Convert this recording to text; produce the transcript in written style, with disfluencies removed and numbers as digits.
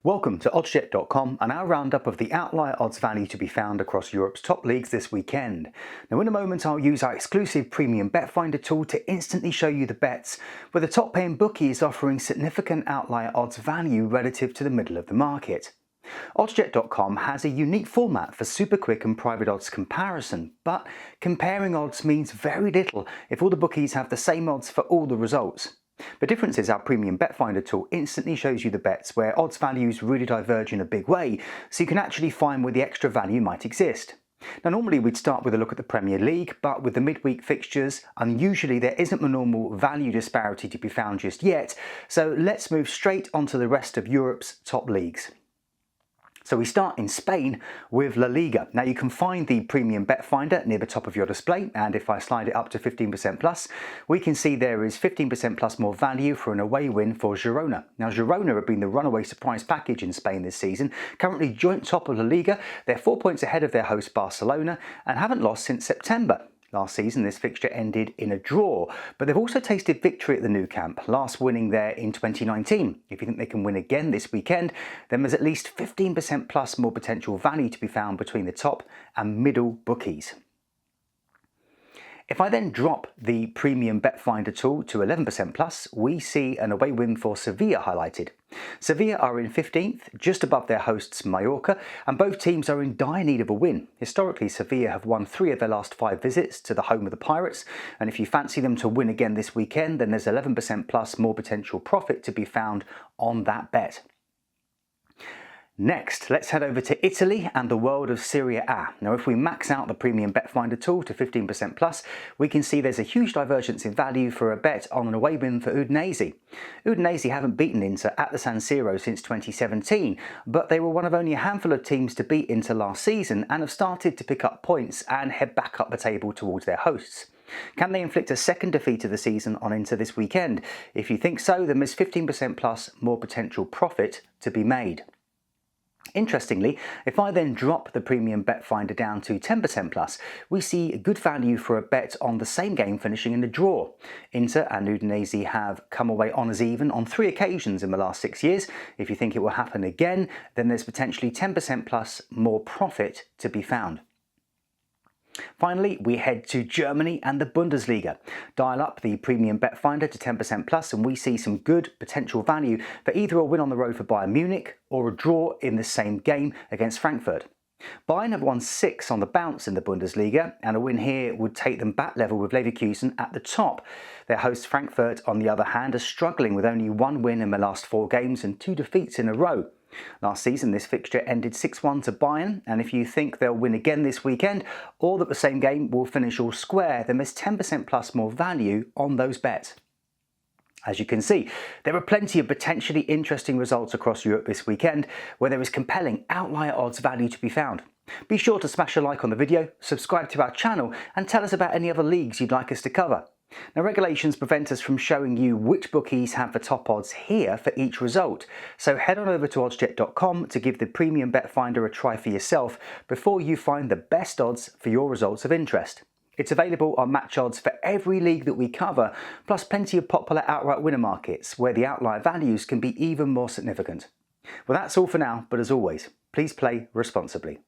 Welcome to oddscheck.com and our roundup of the outlier odds value to be found across Europe's top leagues this weekend. Now in a moment I'll use our exclusive premium bet finder tool to instantly show you the bets where the top paying bookie is offering significant outlier odds value relative to the middle of the market. Oddscheck.com has a unique format for super quick and private odds comparison, but comparing odds means very little if all the bookies have the same odds for all the results. The difference is our premium bet finder tool instantly shows you the bets where odds values really diverge in a big way, so you can actually find where the extra value might exist. Now normally we'd start with a look at the Premier League, but with the midweek fixtures, unusually there isn't a normal value disparity to be found just yet, so let's move straight onto the rest of Europe's top leagues. So we start in Spain with LaLiga. Now you can find the premium bet finder near the top of your display, and if I slide it up to 15% plus, we can see there is 15% plus more value for an away win for Girona. Now Girona have been the runaway surprise package in Spain this season, currently joint top of La Liga. They're 4 points ahead of their host Barcelona and haven't lost since September. Last season this fixture ended in a draw, but they've also tasted victory at the Nou Camp, last winning there in 2019. If you think they can win again this weekend, then there's at least 15% plus more potential value to be found between the top and middle bookies. If I then drop the premium bet finder tool to 11% plus, we see an away win for Sevilla highlighted. Sevilla are in 15th, just above their hosts Mallorca, and both teams are in dire need of a win. Historically, Sevilla have won 3 of their last 5 visits to the home of the Pirates, and if you fancy them to win again this weekend, then there's 11% plus more potential profit to be found on that bet. Next, let's head over to Italy and the world of Serie A. Now if we max out the premium bet finder tool to 15% plus, we can see there's a huge divergence in value for a bet on an away win for Udinese. Udinese haven't beaten Inter at the San Siro since 2017, but they were one of only a handful of teams to beat Inter last season and have started to pick up points and head back up the table towards their hosts. Can they inflict a second defeat of the season on Inter this weekend? If you think so, then there's 15% plus more potential profit to be made. Interestingly, if I then drop the premium bet finder down to 10% plus, we see good value for a bet on the same game finishing in a draw. Inter and Udinese have come away honours even on 3 occasions in the last 6 years. If you think it will happen again, then there's potentially 10% plus more profit to be found. Finally, we head to Germany and the Bundesliga. Dial up the premium bet finder to 10% plus and we see some good potential value for either a win on the road for Bayern Munich or a draw in the same game against Frankfurt. Bayern have won 6 on the bounce in the Bundesliga, and a win here would take them back level with Leverkusen at the top. Their hosts Frankfurt, on the other hand, are struggling with only 1 win in the last 4 games and 2 defeats in a row. Last season this fixture ended 6-1 to Bayern, and if you think they'll win again this weekend or that the same game will finish all square, then there's 10% plus more value on those bets. As you can see, there are plenty of potentially interesting results across Europe this weekend where there is compelling outlier odds value to be found. Be sure to smash a like on the video, subscribe to our channel and tell us about any other leagues you'd like us to cover. Now regulations prevent us from showing you which bookies have the top odds here for each result, so head on over to oddscheck.com to give the premium bet finder a try for yourself before you find the best odds for your results of interest. It's available on match odds for every league that we cover, plus plenty of popular outright winner markets where the outlier values can be even more significant. Well, that's all for now, but as always, please play responsibly.